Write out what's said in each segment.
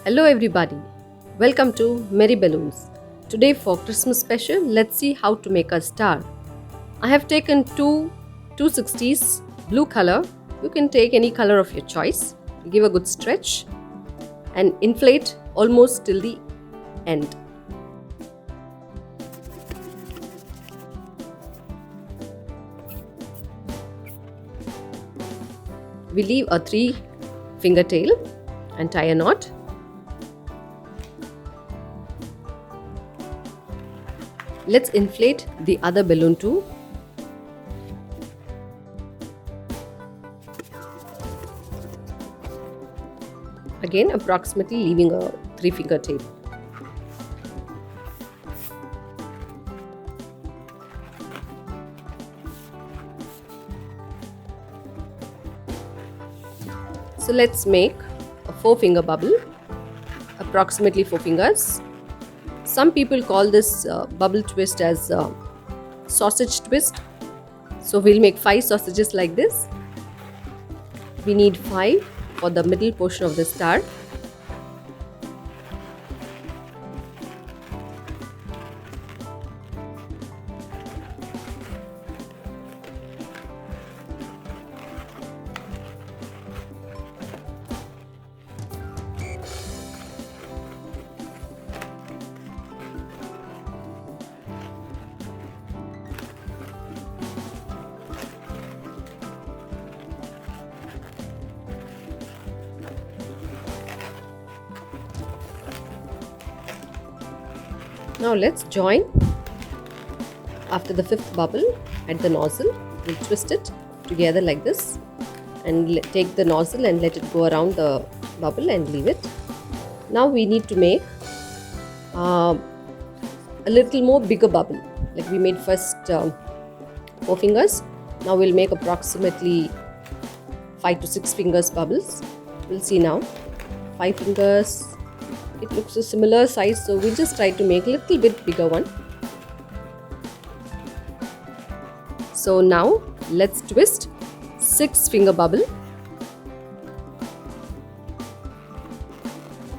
Hello everybody, welcome to Merry Balloons. Today for Christmas special, let's see how to make a star. I have taken two 260s blue color. You can take any color of your choice. Give a good stretch and inflate almost till the end. We leave a 3-finger tail and tie a knot. Let's inflate the other balloon too. Again, approximately leaving a 3-finger tail. So let's make a 4-finger bubble, approximately 4 fingers. Some people call this bubble twist as sausage twist. So we'll make 5 sausages like this. We need 5 for the middle portion of the star. Now let's join. After the 5th bubble at the nozzle, we'll twist it together like this and take the nozzle and let it go around the bubble and leave it. Now we need to make a little more bigger bubble, like we made first 4 fingers. Now we'll make approximately 5 to 6 fingers bubbles. We'll see now. 5 fingers. It looks a similar size, so we just try to make a little bit bigger one. So now let's twist 6-finger bubble.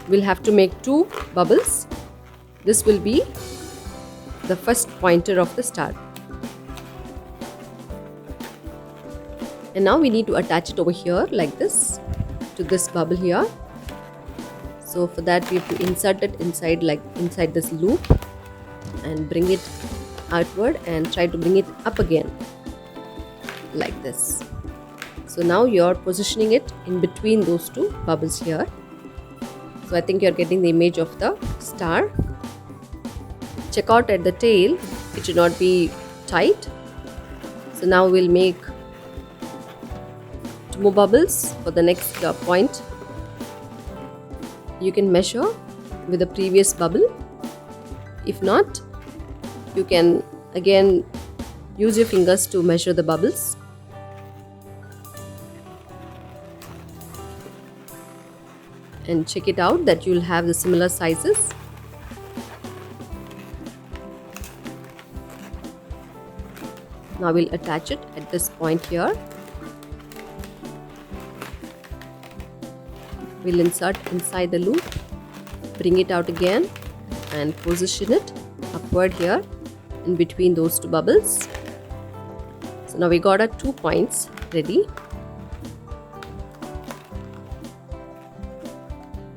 We'll have to make 2 bubbles. This will be the first pointer of the star. And now we need to attach it over here like this to this bubble here. So for that we have to insert it inside this loop and bring it outward and try to bring it up again like this. So now you're positioning it in between those 2 bubbles here. So I think you're getting the image of the star. Check out at the tail, it should not be tight. So now we'll make 2 more bubbles for the next point. You can measure with the previous bubble. If not, you can again use your fingers to measure the bubbles. And check it out that you'll have the similar sizes. Now we'll attach it at this point here. We'll insert inside the loop, bring it out again and position it upward here in between those 2 bubbles. So now we got our 2 points ready.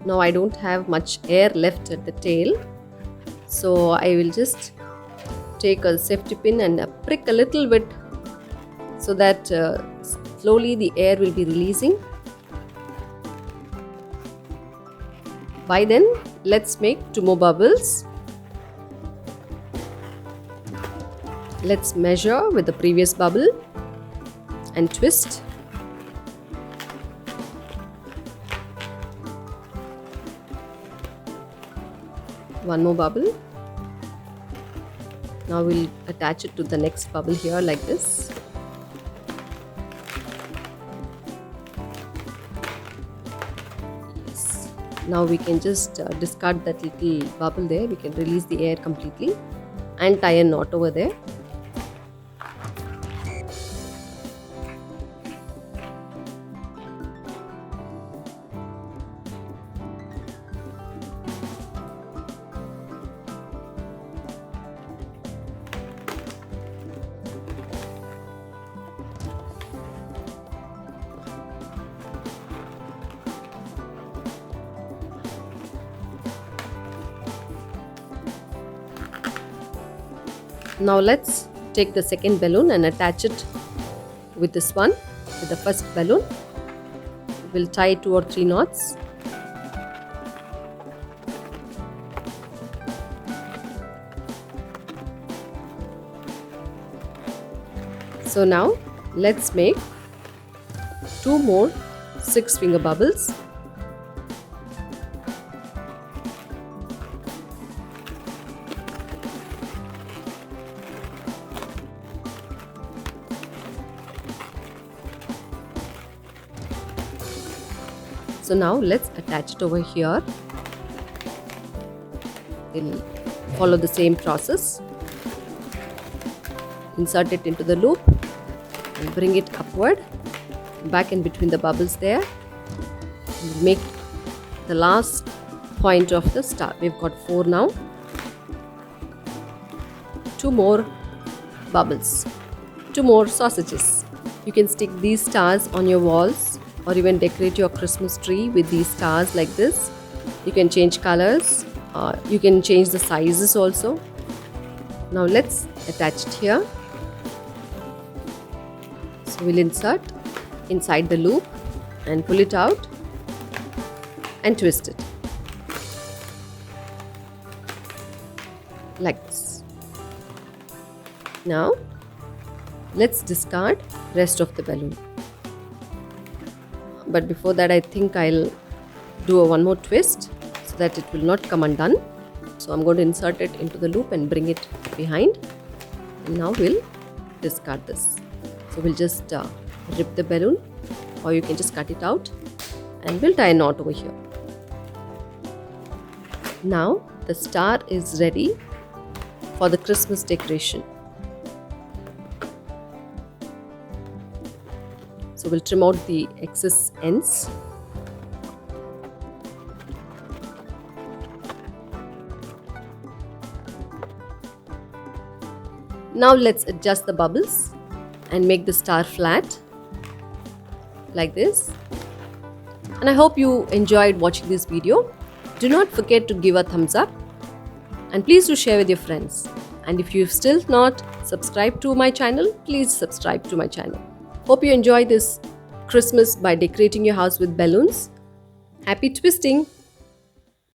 Now I don't have much air left at the tail, so I will just take a safety pin and prick a little bit so that slowly the air will be releasing. By then, let's make 2 more bubbles. Let's measure with the previous bubble and twist. One more bubble. Now we'll attach it to the next bubble here like this. Now we can just discard that little bubble there. We can release the air completely and tie a knot over there. Now let's take the second balloon and attach it with this one, with the first balloon. We'll tie 2 or 3 knots. So now let's make 2 more 6-finger bubbles. So now let's attach it over here. We'll follow the same process. Insert it into the loop and bring it upward, back in between the bubbles there. And make the last point of the star. We've got 4 now. 2 more bubbles, 2 more sausages. You can stick these stars on your walls or even decorate your Christmas tree with these stars like this. You can change colors, you can change the sizes also. Now let's attach it here. So we'll insert inside the loop and pull it out and twist it like this. Now let's discard rest of the balloon. But before that, I think I'll do one more twist so that it will not come undone. So I'm going to insert it into the loop and bring it behind. And now we'll discard this. So we'll just rip the balloon, or you can just cut it out, and we'll tie a knot over here. Now the star is ready for the Christmas decoration. So we'll trim out the excess ends. Now let's adjust the bubbles and make the star flat like this. And I hope you enjoyed watching this video. Do not forget to give a thumbs up and please do share with your friends. And if you've still not subscribed to my channel, please subscribe to my channel. Hope you enjoy this Christmas by decorating your house with balloons. Happy twisting!